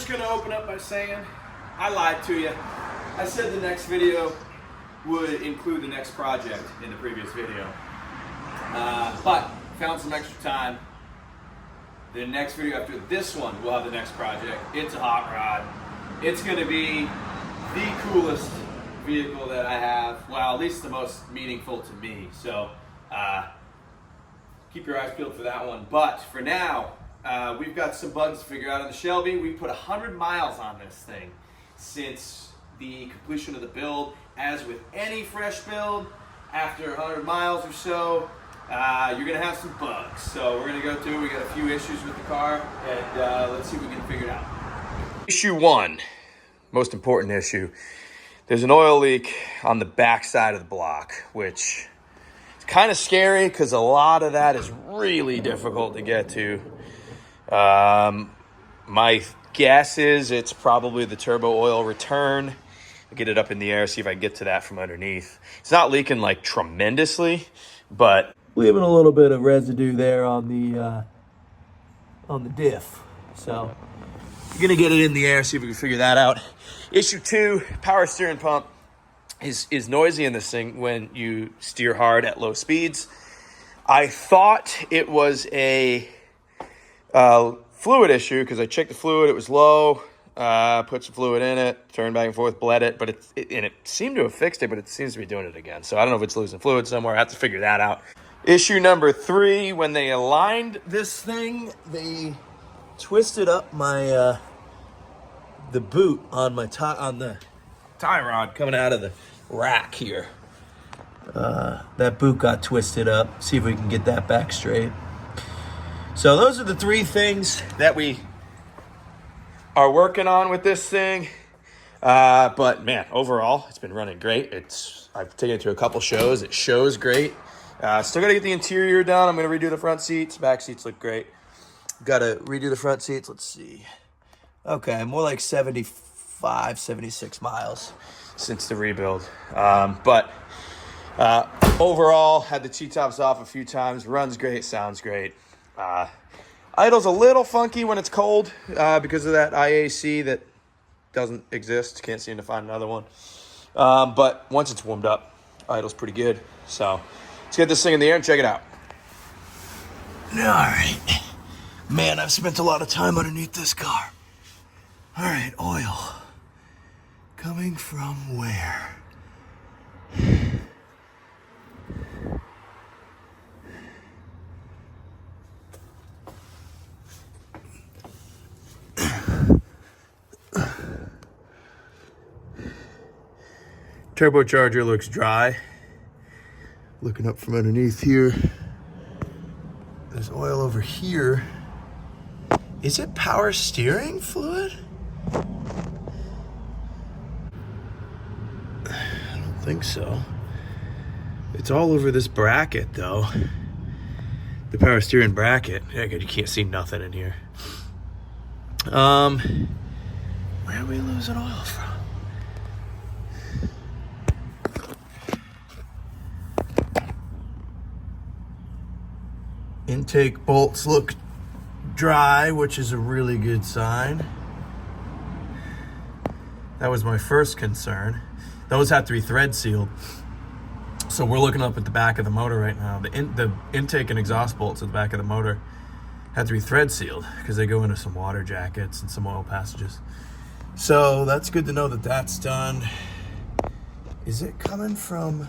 just gonna open up by saying, I lied to you. I said the next video would include the next project in the previous video. But found some extra time. The next video after this one will have the next project. It's a hot rod. It's gonna be the coolest vehicle that I have. Well, at least the most meaningful to me. So keep your eyes peeled for that one. But for now, we've got some bugs to figure out on the Shelby. We put 100 miles on this thing since the completion of the build. As with any fresh build, after 100 miles or so, you're gonna have some bugs. So we're gonna go through, we got a few issues with the car, and let's see if we can figure it out. Issue one, most important issue. There's an oil leak on the back side of the block, which is kind of scary because a lot of that is really difficult to get to. My guess is it's probably the turbo oil return. I'll get it up in the air, see if I can get to that from underneath. It's not leaking like tremendously, but leaving a little bit of residue there on the diff. So I'm gonna get it in the air, see if we can figure that out. Issue two, power steering pump is noisy in this thing when you steer hard at low speeds. I thought it was a fluid issue because I checked the fluid, it was low, put some fluid in it, turned back and forth, bled it, but it seemed to have fixed it, but it seems to be doing it again. So I don't know if it's losing fluid somewhere. I have to figure that out. Issue number three, when they aligned this thing, they twisted up my the boot on my on the tie rod coming out of the rack here. That boot got twisted up. See if we can get that back straight. So those are the three things that we are working on with this thing. But man, overall, it's been running great. I've taken it to a couple shows. It shows great. Still got to get the interior done. I'm going to redo the front seats. Back seats look great. Got to redo the front seats. Let's see. Okay, more like 75, 76 miles since the rebuild. But overall, had the T-tops off a few times. Runs great, sounds great. Idle's a little funky when it's cold because of that IAC that doesn't exist. Can't seem to find another one. But once it's warmed up, idle's pretty good. So let's get this thing in the air and check it out. All right. Man, I've spent a lot of time underneath this car. All right, oil. Coming from where? Turbocharger looks dry. Looking up from underneath here. There's oil over here. Is it power steering fluid? I don't think so. It's all over this bracket though. The power steering bracket. Yeah, you can't see nothing in here. Where are we losing oil from? Intake bolts look dry, which is a really good sign. That was my first concern. Those have to be thread sealed. So we're looking up at the back of the motor right now. The intake and exhaust bolts at the back of the motor have to be thread sealed because they go into some water jackets and some oil passages. So that's good to know that that's done. Is it coming from...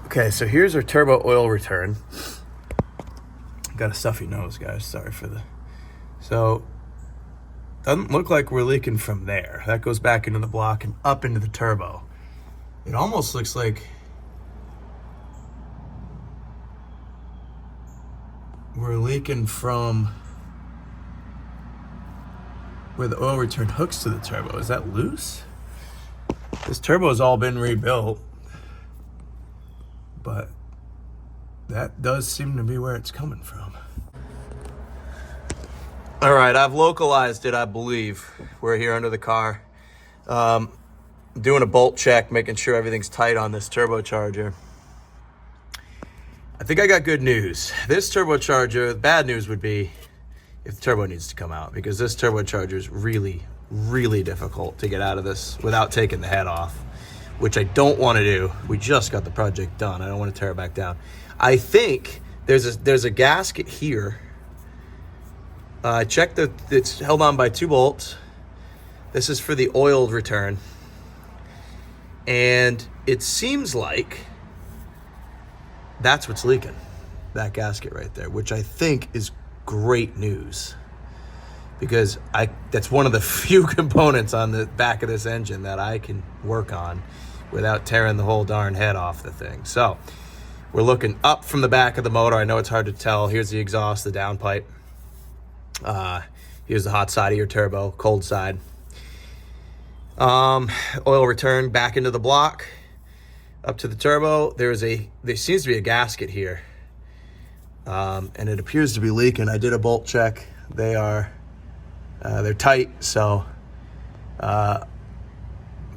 Okay, so here's our turbo oil return. Got a stuffy nose, guys. Sorry for the... So, doesn't look like we're leaking from there. That goes back into the block and up into the turbo. It almost looks like we're leaking from where the oil return hooks to the turbo. Is that loose? This turbo has all been rebuilt. But that does seem to be where it's coming from. All right, I've localized it, I believe. We're here under the car. Doing a bolt check, making sure everything's tight on this turbocharger. I think I got good news. This turbocharger, the bad news would be if the turbo needs to come out, because this turbocharger is really, really difficult to get out of this without taking the head off, which I don't want to do. We just got the project done. I don't want to tear it back down. I think there's a gasket here. I checked that it's held on by 2 bolts. This is for the oil return. And it seems like that's what's leaking, that gasket right there, which I think is great news, because that's one of the few components on the back of this engine that I can work on without tearing the whole darn head off the thing. So we're looking up from the back of the motor. I know it's hard to tell. Here's the exhaust, the downpipe. Here's the hot side of your turbo, cold side. Oil return back into the block, up to the turbo. There seems to be a gasket here, and it appears to be leaking. I did a bolt check. They're tight, so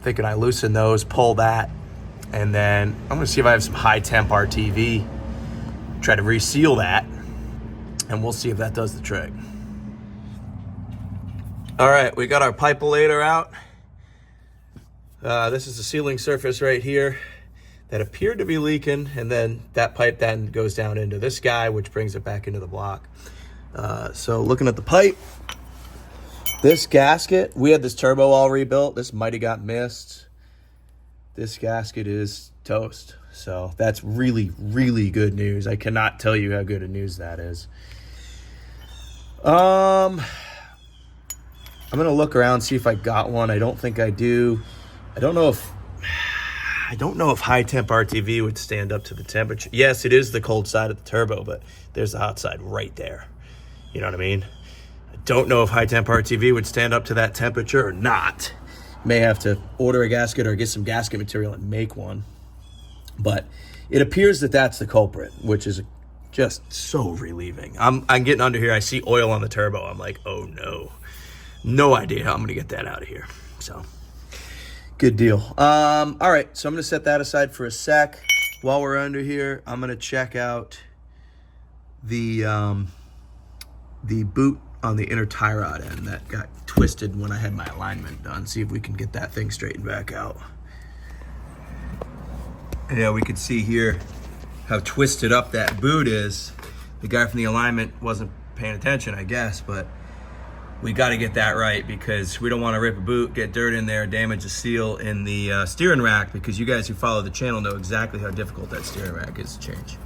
thinking I loosen those, pull that, and then I'm gonna see if I have some high temp RTV, try to reseal that, and we'll see if that does the trick. All right, we got our pipe-a-lator out. This is the sealing surface right here that appeared to be leaking, and then that pipe then goes down into this guy, which brings it back into the block. So looking at the pipe, this gasket, we had this turbo all rebuilt. This might have got missed. This gasket is toast. So that's really, really good news. I cannot tell you how good a news that is. I'm gonna look around, see if I got one. I don't think I do. I don't know if high temp RTV would stand up to the temperature. Yes, it is the cold side of the turbo, but there's the hot side right there. You know what I mean? I don't know if high temp RTV would stand up to that temperature or not. May have to order a gasket or get some gasket material and make one. But it appears that that's the culprit, which is just so relieving. I'm getting under here. I see oil on the turbo. I'm like, oh no. No idea how I'm gonna get that out of here. So good deal. All right, so I'm gonna set that aside for a sec. While we're under here, I'm gonna check out the boot on the inner tie rod end that got twisted when I had my alignment done. See if we can get that thing straightened back out. Yeah, we could see here how twisted up that boot is. The guy from the alignment wasn't paying attention, I guess, but we got to get that right, because we don't want to rip a boot, get dirt in there, damage the seal in the steering rack, because you guys who follow the channel know exactly how difficult that steering rack is to change.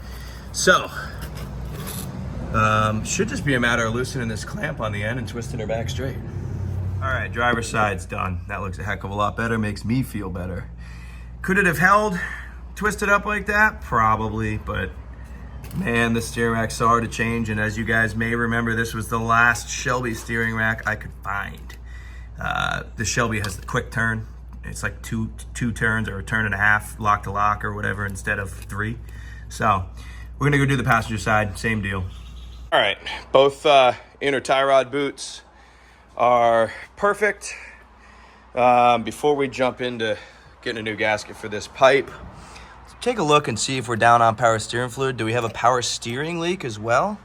So, should just be a matter of loosening this clamp on the end and twisting her back straight. All right, driver's side's done. That looks a heck of a lot better, makes me feel better. Could it have held, twisted up like that? Probably, but man, the steering rack's so hard to change, and as you guys may remember, this was the last Shelby steering rack I could find. The Shelby has the quick turn. It's like two turns or a turn and a half, lock to lock or whatever, instead of 3. So we're gonna go do the passenger side, same deal. All right, both inner tie rod boots are perfect. Before we jump into getting a new gasket for this pipe, take a look and see if we're down on power steering fluid. Do we have a power steering leak as well?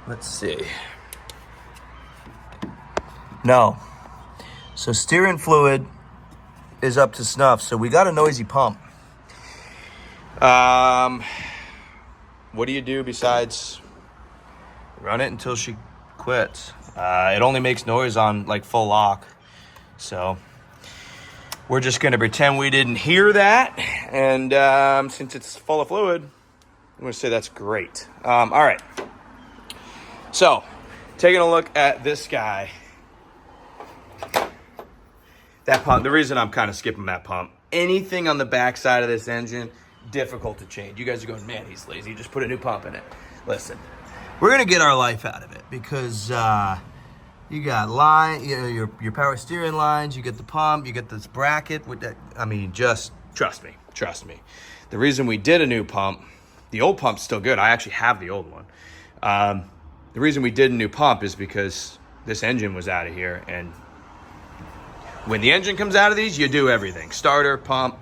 Let's see. No. So steering fluid is up to snuff. So we got a noisy pump. What do you do besides run it until she quits? It only makes noise on like full lock. So we're just gonna pretend we didn't hear that. And since it's full of fluid, I'm gonna say that's great. All right. So taking a look at this guy. That pump, the reason I'm kind of skipping that pump, anything on the back side of this engine, difficult to change. You guys are going, man, he's lazy. Just put a new pump in it. Listen, we're going to get our life out of it because you got your power steering lines, you get the pump, you get this bracket. With that, I mean, just trust me. The reason we did a new pump, the old pump's still good. I actually have the old one. The reason we did a new pump is because this engine was out of here, and when the engine comes out of these, you do everything. Starter, pump,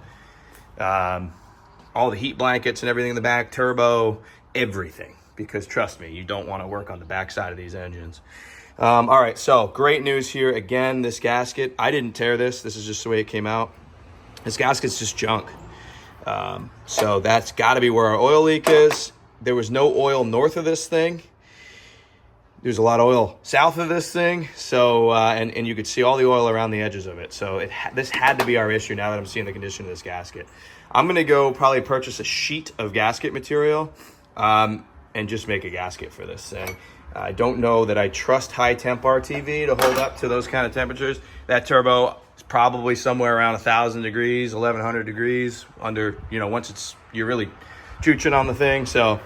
all all the heat blankets and everything in the back, turbo, everything. Because trust me, you don't want to work on the back side of these engines. All right, so great news here. Again, this gasket, I didn't tear this. This is just the way it came out. This gasket's just junk. So that's got to be where our oil leak is. There was no oil north of this thing. There's a lot of oil south of this thing. So, and you could see all the oil around the edges of it. So this had to be our issue now that I'm seeing the condition of this gasket. I'm going to go probably purchase a sheet of gasket material and just make a gasket for this thing. I don't know that I trust high temp RTV to hold up to those kind of temperatures. That turbo is probably somewhere around 1,000 degrees, 1,100 degrees under, once you're really chooching on the thing. So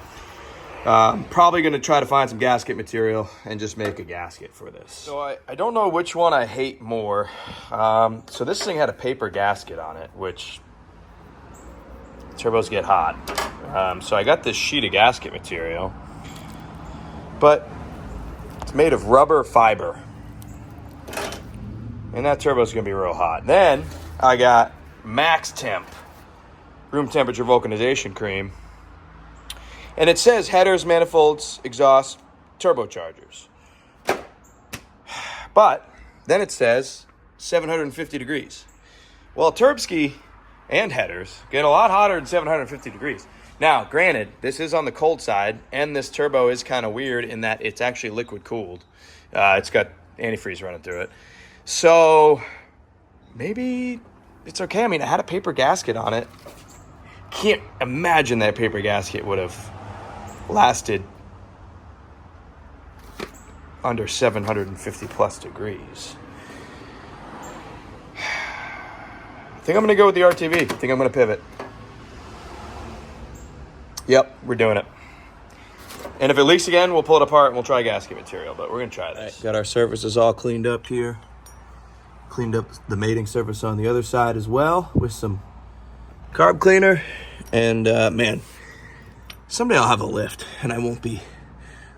I'm probably going to try to find some gasket material and just make a gasket for this. So I don't know which one I hate more. So this thing had a paper gasket on it, which turbos get hot. So I got this sheet of gasket material, but it's made of rubber fiber. And that turbo's going to be real hot. Then I got Max Temp room temperature vulcanization cream. And it says headers, manifolds, exhaust, turbochargers. But then it says 750 degrees. Well, Turbski and headers get a lot hotter than 750 degrees. Now, granted, this is on the cold side, and this turbo is kind of weird in that it's actually liquid cooled. It's got antifreeze running through it. So maybe it's okay. I mean, I had a paper gasket on it. Can't imagine that paper gasket would have lasted under 750 plus degrees. I think I'm going to go with the RTV. I think I'm going to pivot. Yep, we're doing it. And if it leaks again, we'll pull it apart and we'll try gasket material, but we're going to try this. Got our surfaces all cleaned up here. Cleaned up the mating surface on the other side as well with some carb cleaner. And man, someday I'll have a lift and I won't be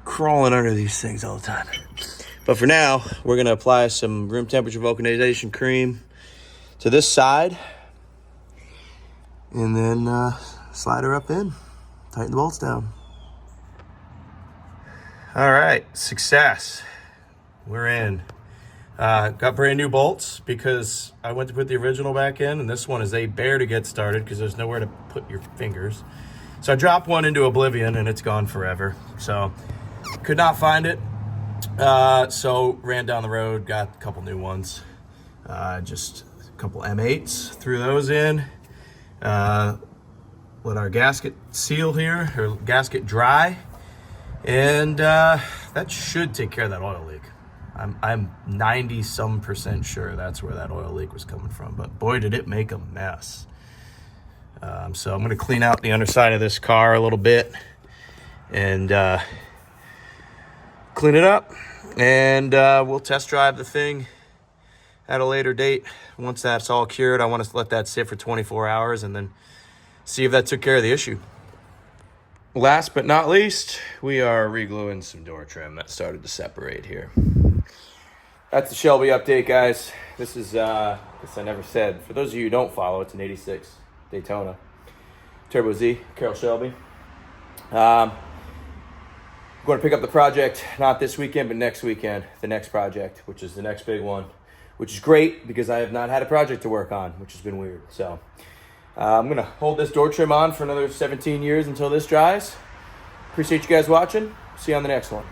crawling under these things all the time. But for now, we're going to apply some room temperature vulcanization cream to this side and then slide her up in, tighten the bolts down. All right, success. We're in. Got brand new bolts because I went to put the original back in, and this one is a bear to get started because there's nowhere to put your fingers. So I dropped one into oblivion and it's gone forever. So could not find it. So ran down the road, got a couple new ones. Just a couple M8s, threw those in. Let our gasket seal here, or gasket dry. And that should take care of that oil leak. I'm 90-some% sure that's where that oil leak was coming from, but boy, did it make a mess. So I'm gonna clean out the underside of this car a little bit and clean it up, and we'll test drive the thing at a later date. Once that's all cured, I want to let that sit for 24 hours and then see if that took care of the issue. Last but not least, we are re-gluing some door trim that started to separate here. That's the Shelby update, guys. This is, I guess I never said, for those of you who don't follow, it's an 86 Daytona. Turbo Z, Carroll Shelby. I'm going to pick up the project, not this weekend, but next weekend, the next project, which is the next big one, which is great because I have not had a project to work on, which has been weird. So I'm going to hold this door trim on for another 17 years until this dries. Appreciate you guys watching. See you on the next one.